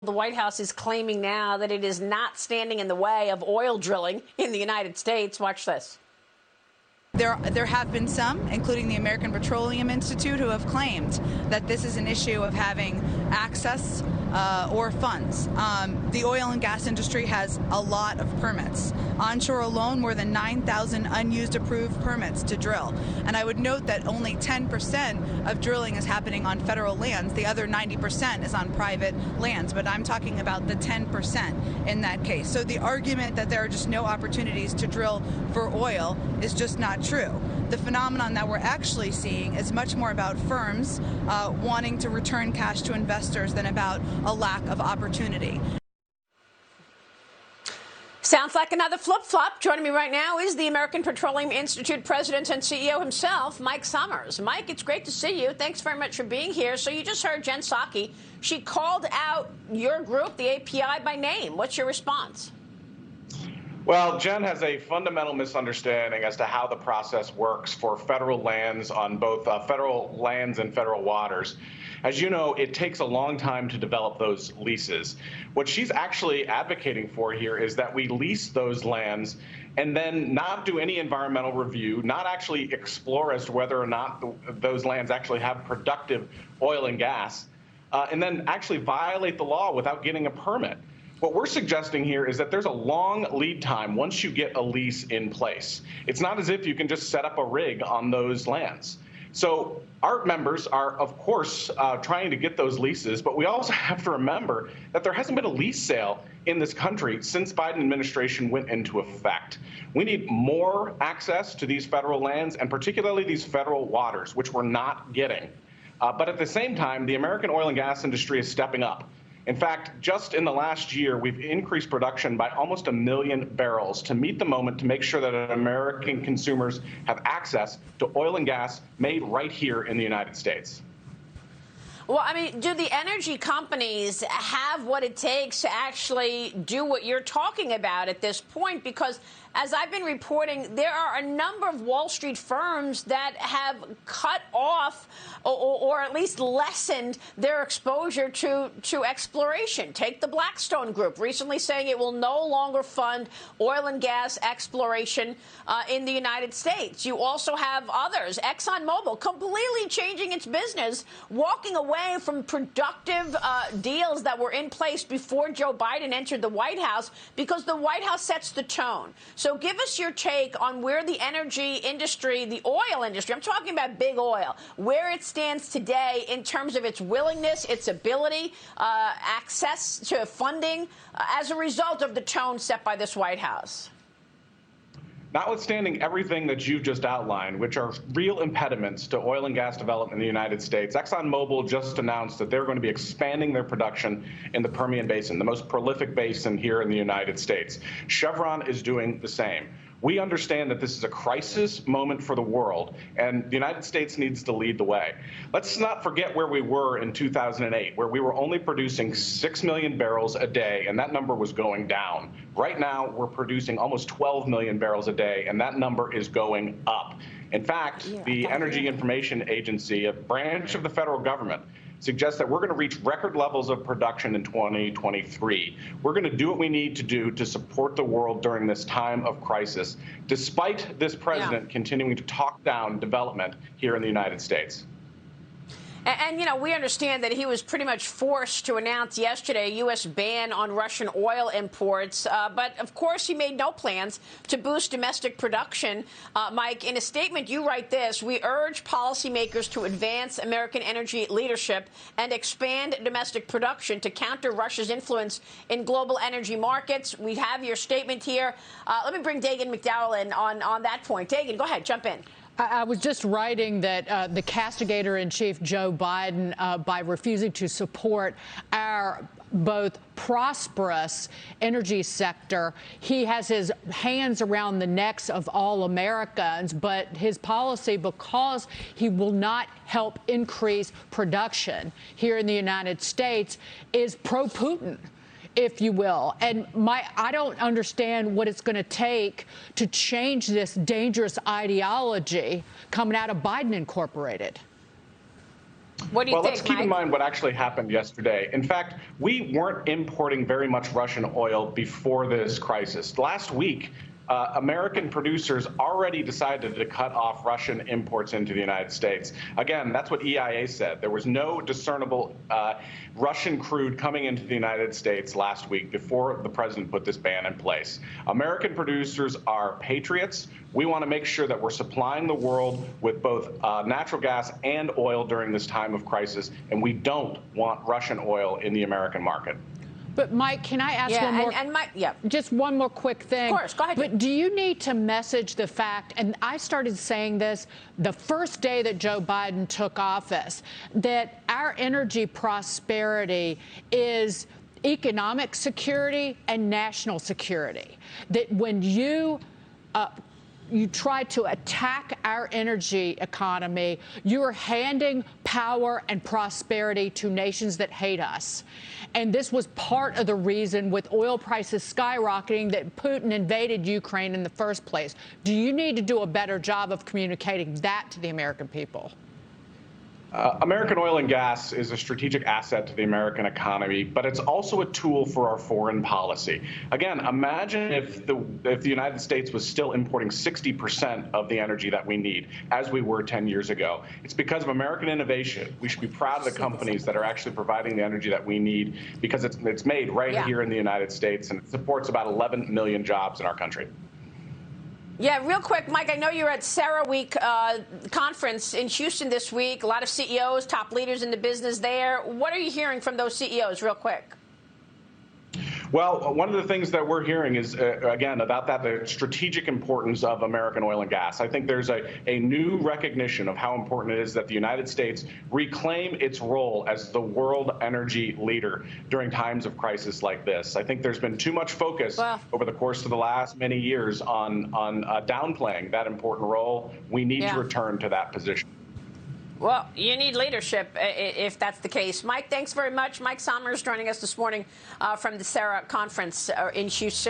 The White House is claiming now that it is not standing in the way of oil drilling in the United States. Watch this. There have been some, including the American Petroleum Institute, who have claimed that this is an issue of having access or funds. The oil and gas industry has a lot of permits. Onshore alone, more than 9,000 unused approved permits to drill. And I would note that only 10% of drilling is happening on federal lands. The other 90% is on private lands. But I'm talking about the 10% in that case. So the argument that there are just no opportunities to drill for oil is just not true. The phenomenon that we're actually seeing is much more about firms wanting to return cash to investors than about a lack of opportunity. Sounds like another flip-flop. Joining me right now is the American Petroleum Institute president and CEO himself, Mike Sommers. Mike, it's great to see you. Thanks very much for being here. So you just heard Jen Psaki. She called out your group, the API, by name. What's your response? Well, Jen has a fundamental misunderstanding as to how the process works for federal lands on both federal lands and federal waters. As you know, it takes a long time to develop those leases. What she's actually advocating for here is that we lease those lands and then not do any environmental review, not actually explore as to whether or not those lands actually have productive oil and gas, and then actually violate the law without getting a permit. What we're suggesting here is that there's a long lead time once you get a lease in place. It's not as if you can just set up a rig on those lands. So our members are, of course, trying to get those leases, but we also have to remember that there hasn't been a lease sale in this country since Biden administration went into effect. We need more access to these federal lands and particularly these federal waters, which we're not getting. But at the same time, the American oil and gas industry is stepping up. In fact, just in the last year, we've increased production by almost 1 million barrels to meet the moment to make sure that American consumers have access to oil and gas made right here in the United States. Well, I mean, do the energy companies have what it takes to actually do what you're talking about at this point? Because as I've been reporting, there are a number of Wall Street firms that have cut off or at least lessened their exposure to exploration. Take the Blackstone Group, recently saying it will no longer fund oil and gas exploration in the United States. You also have others, ExxonMobil, completely changing its business, walking away from productive deals that were in place before Joe Biden entered the White House because the White House sets the tone. So give us your take on where the energy industry, the oil industry, I'm talking about big oil, where it stands today in terms of its willingness, its ability, access to funding as a result of the tone set by this White House. Notwithstanding everything that you just outlined, which are real impediments to oil and gas development in the United States, ExxonMobil just announced that they're going to be expanding their production in the Permian Basin, the most prolific basin here in the United States. Chevron is doing the same. We understand that this is a crisis moment for the world, and the United States needs to lead the way. Let's not forget where we were in 2008, where we were only producing 6 million barrels a day, and that number was going down. Right now, we're producing almost 12 million barrels a day, and that number is going up. In fact, the Energy Information Agency, a branch of the federal government, suggests that we're going to reach record levels of production in 2023. We're going to do what we need to do to support the world during this time of crisis, despite this president continuing to talk down development here in the United States. And, you know, we understand that he was pretty much forced to announce yesterday a U.S. ban on Russian oil imports. But, of course, he made no plans to boost domestic production. Mike, in a statement, you write this: we urge policymakers to advance American energy leadership and expand domestic production to counter Russia's influence in global energy markets. We have your statement here. Let me bring Dagan McDowell in on that point. Dagan, go ahead. Jump in. I was just writing that the castigator-in-chief, Joe Biden, by refusing to support our both prosperous energy sector, he has his hands around the necks of all Americans, but his policy, because he will not help increase production here in the United States, is pro-Putin, if you will. And I don't understand what it's going to take to change this dangerous ideology coming out of Biden Incorporated. What do you well, think, let's keep Mike? in mind what actually happened yesterday. In fact, we weren't importing very much Russian oil before this crisis. Last week, American producers already decided to cut off Russian imports into the United States. Again, that's what EIA said. There was no discernible Russian crude coming into the United States last week before the president put this ban in place. American producers are patriots. We want to make sure that we're supplying the world with both natural gas and oil during this time of crisis, and we don't want Russian oil in the American market. But, Mike, can I ask one more? And Mike, just one more quick thing. Of course, go ahead. But do you need to message the fact, and I started saying this the first day that Joe Biden took office, that our energy prosperity is economic security and national security? That when you try to attack our energy economy, you are handing power and prosperity to nations that hate us. And this was part of the reason, with oil prices skyrocketing, that Putin invaded Ukraine in the first place. Do you need to do a better job of communicating that to the American people? American oil and gas is a strategic asset to the American economy, but it's also a tool for our foreign policy. Again, imagine if the United States was still importing 60% of the energy that we need, as we were 10 years ago. It's because of American innovation. We should be proud of the companies that are actually providing the energy that we need, because it's made right here in the United States, and it supports about 11 million jobs in our country. Yeah, real quick, Mike, I know you're at CERAWeek conference in Houston this week. A lot of CEOs, top leaders in the business there. What are you hearing from those CEOs, real quick? Well, one of the things that we're hearing is, again, about the strategic importance of American oil and gas. I think there's a new recognition of how important it is that the United States reclaim its role as the world energy leader during times of crisis like this. I think there's been too much focus over the course of the last many years on downplaying that important role. We need to return to that position. Well, you need leadership if that's the case. Mike, thanks very much. Mike Sommers joining us this morning from the CERA conference in Houston.